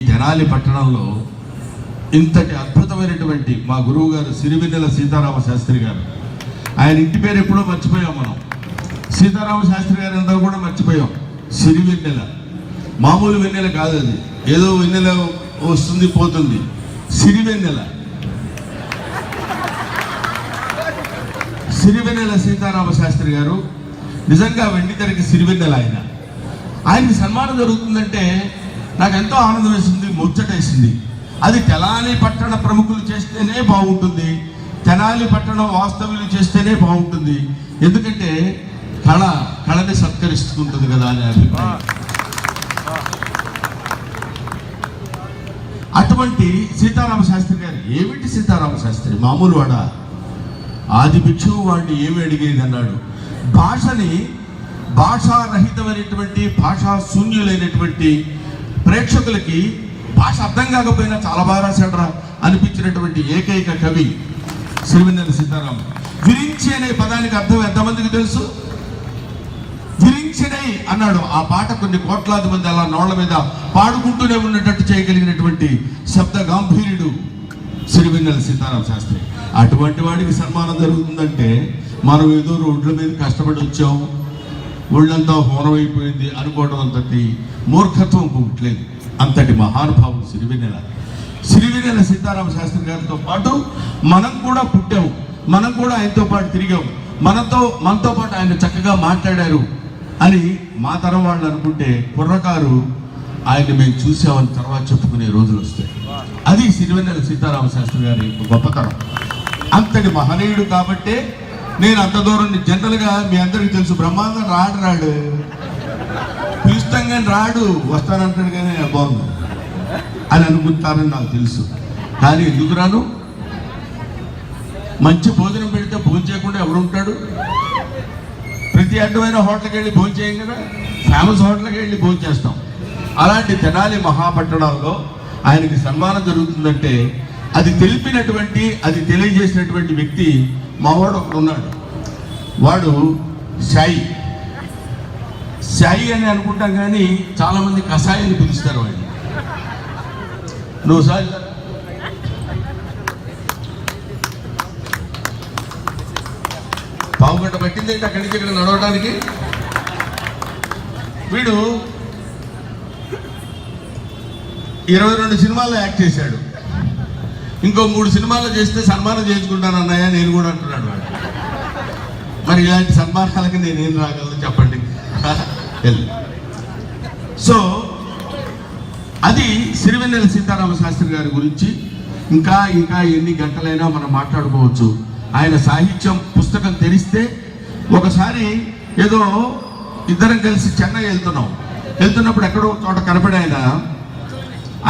తెనాలి పట్టణంలో ఇంతటి అద్భుతమైనటువంటి మా గురువు గారు సిరివెన్నెల సీతారామ శాస్త్రి గారు, ఆయన ఇంటి పేరు ఎప్పుడో మర్చిపోయాం మనం. సీతారామ శాస్త్రి గారు అందరూ కూడా మర్చిపోయాం. సిరివెన్నెల మామూలు వెన్నెల కాదు, అది ఏదో వెన్నెల వస్తుంది పోతుంది. సిరివెన్నెల, సిరివెన్నెల సీతారామ శాస్త్రి గారు నిజంగా వెండితెరకి సిరివెన్నెల. ఆయనకి సన్మానం జరుగుతుందంటే నాకు ఎంతో ఆనందం వేసింది, ముచ్చటేసింది. అది తెనాలి పట్టణ ప్రముఖులు చేస్తేనే బాగుంటుంది, తెనాలి పట్టణం వాస్తవ్యులు చేస్తేనే బాగుంటుంది. ఎందుకంటే కళని సత్కరిస్తుంటుంది కదా అని అభిప్రాయం. అటువంటి సీతారామ శాస్త్రి గారు, ఏమిటి సీతారామ శాస్త్రి మామూలు వాడా? ఆది భిక్షువు వాడిని ఏమి అడిగేది అన్నాడు. భాషని భాషారహితమైనటువంటి భాషా శూన్యులైనటువంటి ప్రేక్షకులకి భాష అర్థం కాకపోయినా చాలా బాగా రాశాడరా అనిపించినటువంటి ఏకైక కవి సిరివెన్నెల సీతారామ. విరించి అనే పదానికి అర్థం ఎంతమందికి తెలుసు? విరించినై అన్నాడు. ఆ పాట కొన్ని కోట్లాది మంది అలా నోళ్ల మీద పాడుకుంటూనే ఉన్నట్టు చేయగలిగినటువంటి శబ్ద గాంభీర్యుడు సిరివెన్నెల సీతారామ శాస్త్రి. అటువంటి వాడికి సన్మానం జరుగుతుందంటే మనం ఏదో రోడ్ల మీద కష్టపడి వచ్చాం, ఒళ్ళంతా హోరమైపోయింది అనుకోవడం అంతటి మూర్ఖత్వం ఇంకొకట్లేదు. అంతటి మహానుభావుడు సిరివెన్నెల సీతారామ శాస్త్రి గారితో పాటు మనం కూడా పుట్టాము, మనం కూడా ఆయనతో పాటు తిరిగాము, మనతో పాటు ఆయన చక్కగా మాట్లాడారు అని మా తరం వాళ్ళు అనుకుంటే, కుర్రకారు ఆయన మేము చూసామని తర్వాత చెప్పుకునే రోజులు వస్తాయి. అది సిరివెన్నెల సీతారామ శాస్త్రి గారి గొప్పతనం. అంతటి మహనీయుడు కాబట్టే నేను అంత దూరం జనరల్గా మీ అందరికీ తెలుసు, బ్రహ్మాండం రాడు పిలుస్తాం కానీ రాడు, వస్తానంటాడు కానీ బాగుంది అని అనుకుంటారని నాకు తెలుసు. కానీ ఎందుకు రాను? మంచి భోజనం పెడితే భోజనం చేయకుండా ఎవరు ఉంటాడు? ప్రతి అడ్డమైన హోటల్కి వెళ్ళి భోజనం చేయం కదా, ఫేమస్ హోటల్కి వెళ్ళి భోజనం చేస్తాం. అలాంటి తెనాలి మహాపట్టణంలో ఆయనకి సన్మానం జరుగుతుందంటే అది తెలియజేసినటువంటి వ్యక్తి మావాడు ఒకడు ఉన్నాడు. వాడు సాయి అని అనుకుంటాం కానీ చాలామంది కషాయాన్ని పిలుస్తారు వాడిని. నువ్వు సాయి పావుగంట పట్టింది ఏంటి అక్కడి నుంచి ఇక్కడ నడవడానికి. వీడు 22 సినిమాల్లో యాక్ట్ చేశాడు. ఇంకో 3 సినిమాల్లో చేస్తే సన్మానం చేసుకుంటాను అన్నయ్య నేను కూడా అంటున్నాడు వాడు. మరి ఇలాంటి సన్మానాలకి నేనేం రాగలను చెప్పండి. సో అది సిరివెన్నెల సీతారామ శాస్త్రి గారి గురించి ఇంకా ఎన్ని గంటలైనా మనం మాట్లాడుకోవచ్చు. ఆయన సాహిత్యం పుస్తకం తెరిస్తే ఒకసారి ఏదో ఇద్దరం కలిసి చెన్నై వెళ్తున్నప్పుడు ఎక్కడో చోట కనపడి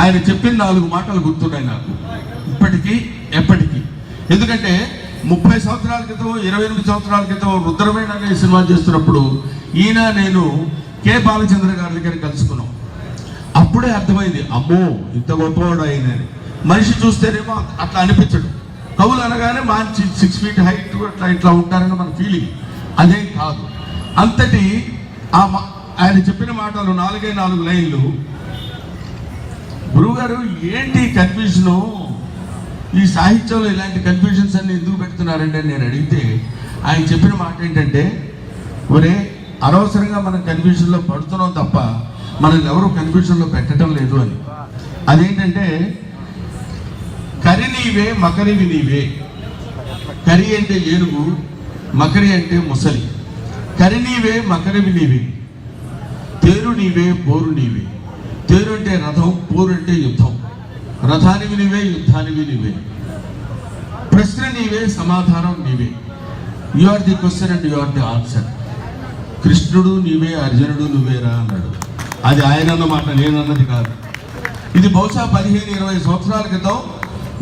ఆయన చెప్పిన 4 మాటలు గుర్తున్నాయి నాకు ఎప్పటికీ. ఎందుకంటే 30 సంవత్సరాల క్రితం 28 సంవత్సరాల క్రితం రుద్రమేణ అనే సినిమా చేస్తున్నప్పుడు నేను కె బాలచంద్ర గారి దగ్గర కలుసుకున్నాం. అప్పుడే అర్థమైంది, అమ్మో ఇంత గొప్పవాడు ఆయనని. మనిషి చూస్తేనేమో అట్లా అనిపించడు. కవులు అనగానే మంచి 6 feet హైట్ ఇట్లా ఉంటారని మన ఫీలింగ్. అదేం కాదు. అంతటి ఆయన చెప్పిన మాటలు 4 లైన్లు. గురువుగారు ఏంటి కన్ఫ్యూజను, ఈ సాహిత్యంలో ఇలాంటి కన్ఫ్యూజన్స్ అన్ని ఎందుకు పెడుతున్నారంటే నేను అడిగితే ఆయన చెప్పిన మాట ఏంటంటే, ఒరే అనవసరంగా మనం కన్ఫ్యూజన్లో పడుతున్నాం తప్ప మనల్ని ఎవరు కన్ఫ్యూజన్లో పెట్టడం లేదు అని. అదేంటంటే కరి నీవే మకరివి నీవే. కరి అంటే ఏనుగు, మకరి అంటే ముసలి. కరి నీవే మకరివి నీవే. తేరు నీవే పోరు నీవే. తేరు అంటే రథం, పోరు అంటే యుద్ధం. రథానివి నీవే, యుద్ధానివి నీవే. ప్రశ్న నీవే, సమాధానం నీవే. You are the question and you are the answer. కృష్ణుడు నీవే, అర్జునుడు నువ్వేరా అన్నాడు. అది ఆయన అన్నమాట, నేను అన్నది కాదు. ఇది బహుశా 15-20 సంవత్సరాల క్రితం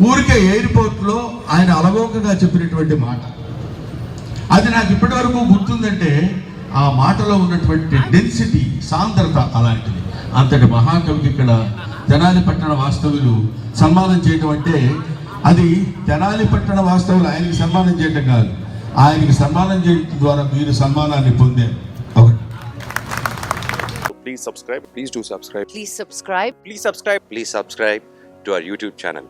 ఊరికే ఎయిర్పోర్ట్లో ఆయన అలవోకగా చెప్పినటువంటి మాట. అది నాకు ఇప్పటి వరకు గుర్తుందంటే ఆ మాటలో ఉన్నటువంటి డెన్సిటీ, సాంద్రత అలాంటిది. అంతటి మహాకవికి ఇక్కడ తెనాలి పట్టణ వాస్తవులు సన్మానం చేయటం అంటే అది తెనాలి పట్టణ వాస్తవులు ఆయనకి సన్మానం చేయటం కాదు, ఆయనకి సన్మానం చేయడం ద్వారా మీరు సన్మానాన్ని పొందారు. ఒకటి Please subscribe. Please do subscribe. Please subscribe. Please subscribe. Please subscribe to our YouTube channel.